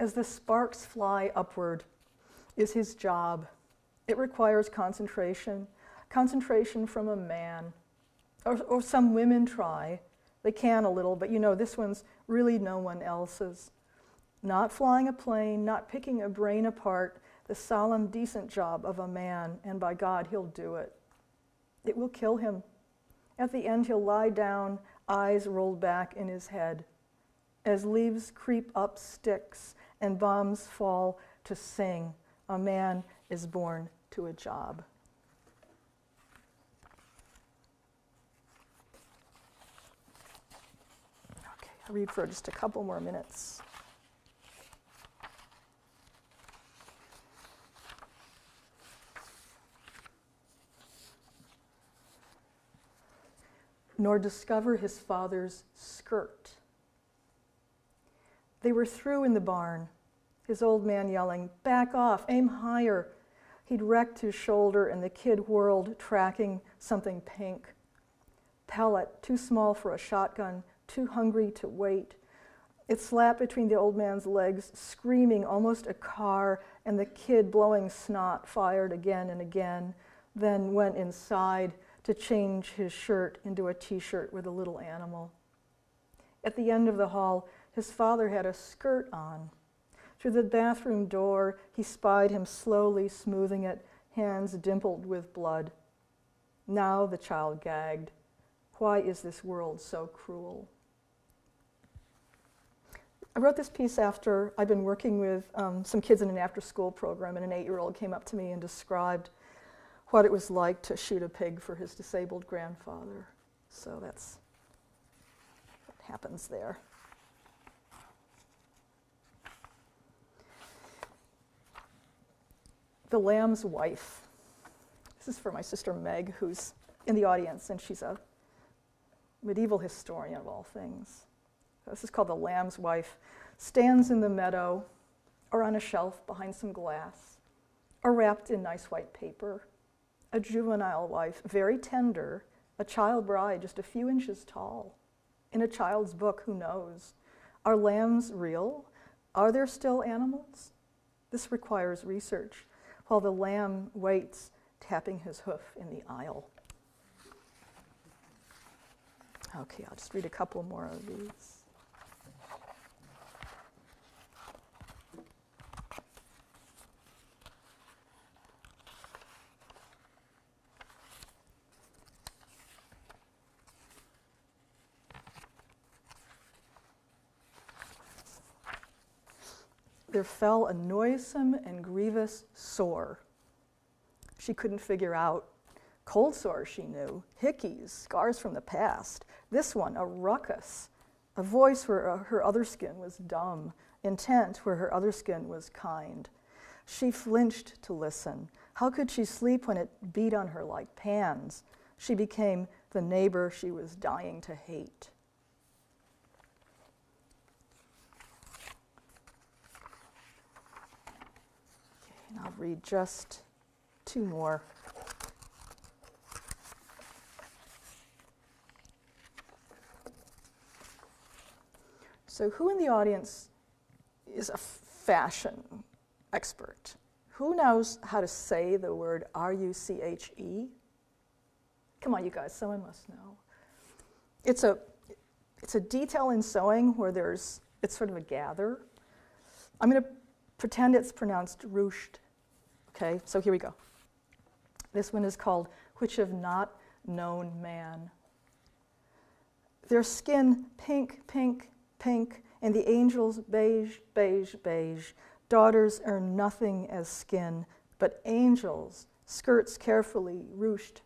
as the sparks fly upward, is his job. It requires concentration from a man. Or some women try. They can a little, but you know, this one's really no one else's. Not flying a plane, not picking a brain apart, the solemn, decent job of a man, and by God, he'll do it. It will kill him. At the end, he'll lie down, eyes rolled back in his head. As leaves creep up sticks and bombs fall to sing, a man is born to a job. Okay, I'll read for just a couple more minutes. Nor discover his father's skirt. They were through in the barn, his old man yelling, "Back off, aim higher." He'd wrecked his shoulder and the kid whirled, tracking something pink. Pellet, too small for a shotgun, too hungry to wait. It slapped between the old man's legs, screaming, almost a car, and the kid, blowing snot, fired again and again, then went inside to change his shirt into a t-shirt with a little animal. At the end of the hall, his father had a skirt on. Through the bathroom door, he spied him slowly smoothing it, hands dimpled with blood. Now the child gagged. Why is this world so cruel? I wrote this piece after I'd been working with some kids in an after-school program, and an 8-year-old came up to me and described what it was like to shoot a pig for his disabled grandfather. So that's what happens there. The Lamb's Wife. This is for my sister Meg, who's in the audience, and she's a medieval historian of all things. This is called The Lamb's Wife. Stands in the meadow, or on a shelf behind some glass, or wrapped in nice white paper. A juvenile wife, very tender, a child bride just a few inches tall. In a child's book, who knows? Are lambs real? Are there still animals? This requires research, while the lamb waits, tapping his hoof in the aisle. Okay, I'll just read a couple more of these. There fell a noisome and grievous sore. She couldn't figure out. Cold sores, she knew. Hickeys, scars from the past. This one, a ruckus. A voice where her other skin was dumb. Intent where her other skin was kind. She flinched to listen. How could she sleep when it beat on her like pans? She became the neighbor she was dying to hate. And I'll read just 2 more. So who in the audience is a fashion expert? Who knows how to say the word R-U-C-H-E? Come on, you guys, someone must know. It's a detail in sewing where it's sort of a gather. I'm going to pretend it's pronounced ruched. Okay, so here we go. This one is called Which Have Not Known Man. Their skin pink, pink, pink, and the angels beige, beige, beige. Daughters are nothing as skin, but angels, skirts carefully ruched,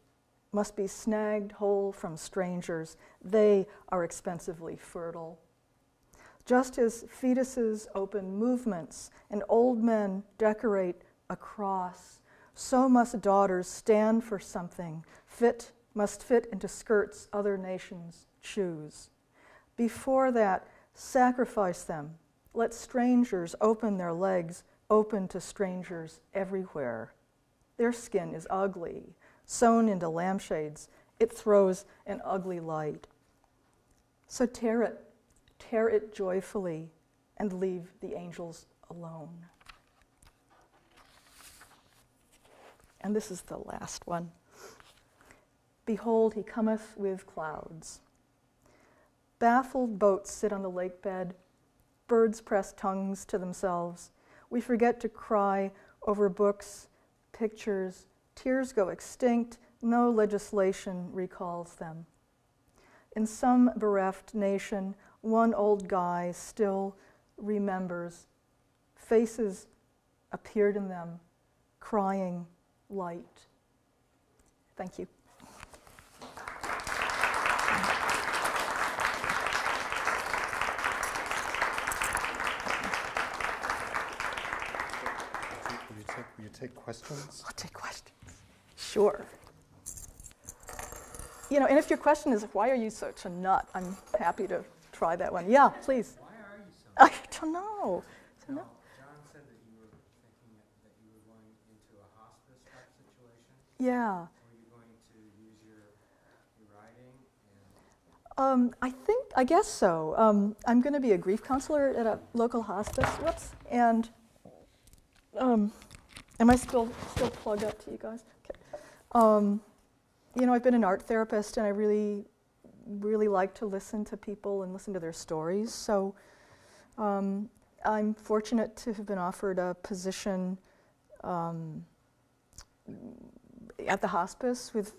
must be snagged whole from strangers. They are expensively fertile. Just as fetuses open movements and old men decorate a cross, so must daughters stand for something, must fit into skirts other nations choose. Before that, sacrifice them. Let strangers open their legs, open to strangers everywhere. Their skin is ugly, sewn into lampshades. It throws an ugly light. So tear it joyfully, and leave the angels alone. And this is the last one. Behold, he cometh with clouds. Baffled boats sit on the lake bed. Birds press tongues to themselves. We forget to cry over books, pictures. Tears go extinct. No legislation recalls them. In some bereft nation, one old guy still remembers. Faces appeared in them, crying light. Thank you. Will you take questions? I'll take questions. Sure. You know, and if your question is, why are you such a nut? I'm happy to try that one. Yeah, please. Why are you so? I don't know. No, John said that you were thinking that you were going into a hospice type situation. Yeah. Were you going to use your writing? I guess so. I'm going to be a grief counselor at a local hospice. Whoops. And am I still plugged up to you guys? Okay. You know, I've been an art therapist, and I really, really like to listen to people and listen to their stories. So I'm fortunate to have been offered a position at the hospice with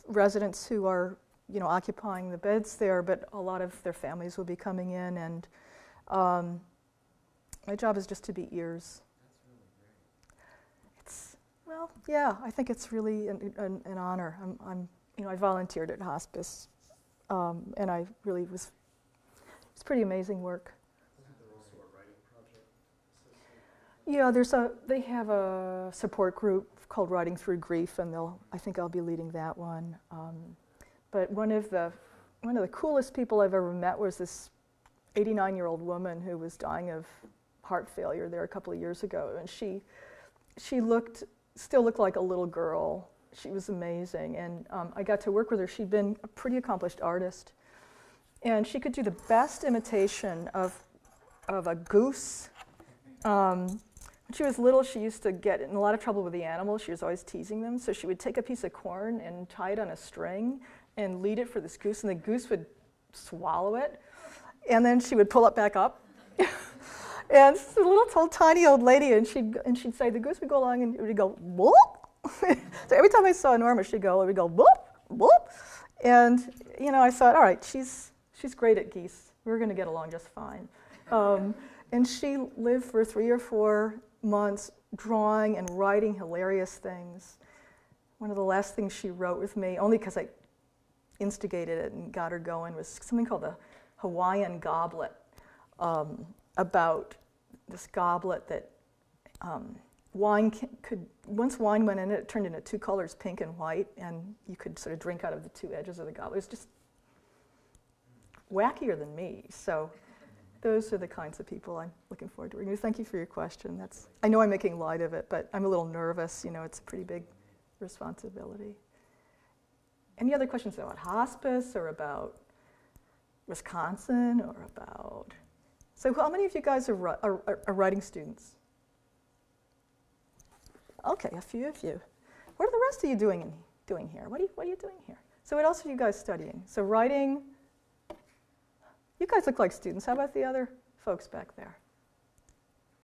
residents who are, you know, occupying the beds there, but a lot of their families will be coming in, and my job is just to be ears. That's really great. It's, well, yeah, I think it's really an honor. You know, I volunteered at hospice, and I really was. It's pretty amazing work. Isn't there also a writing project associated with that? Yeah, they have a support group called Writing Through Grief, and I think I'll be leading that one. But one of the coolest people I've ever met was this 89-year-old woman who was dying of heart failure there a couple of years ago, and she still looked like a little girl. She was amazing, and I got to work with her. She'd been a pretty accomplished artist, and she could do the best imitation of a goose. When she was little, she used to get in a lot of trouble with the animals. She was always teasing them, so she would take a piece of corn and tie it on a string and lead it for this goose, and the goose would swallow it, and then she would pull it back up. And it's a little tiny old lady, and she'd say, the goose would go along and it would go, whoop. So every time I saw Norma, it would go, whoop, whoop. And, you know, I thought, all right, she's great at geese. We're going to get along just fine. And she lived for 3 or 4 months drawing and writing hilarious things. One of the last things she wrote with me, only because I instigated it and got her going, was something called the Hawaiian Goblet, about this goblet that wine once wine went in it, it turned into 2 colors, pink and white, and you could sort of drink out of the 2 edges of the goblet. It was just wackier than me. So those are the kinds of people I'm looking forward to working with. Thank you for your question. I know I'm making light of it, but I'm a little nervous. You know, it's a pretty big responsibility. Any other questions about hospice or about Wisconsin or about... So how many of you guys are writing students? Okay, a few of you. What are the rest of you doing here? What are you doing here? So what else are you guys studying? So writing, you guys look like students. How about the other folks back there?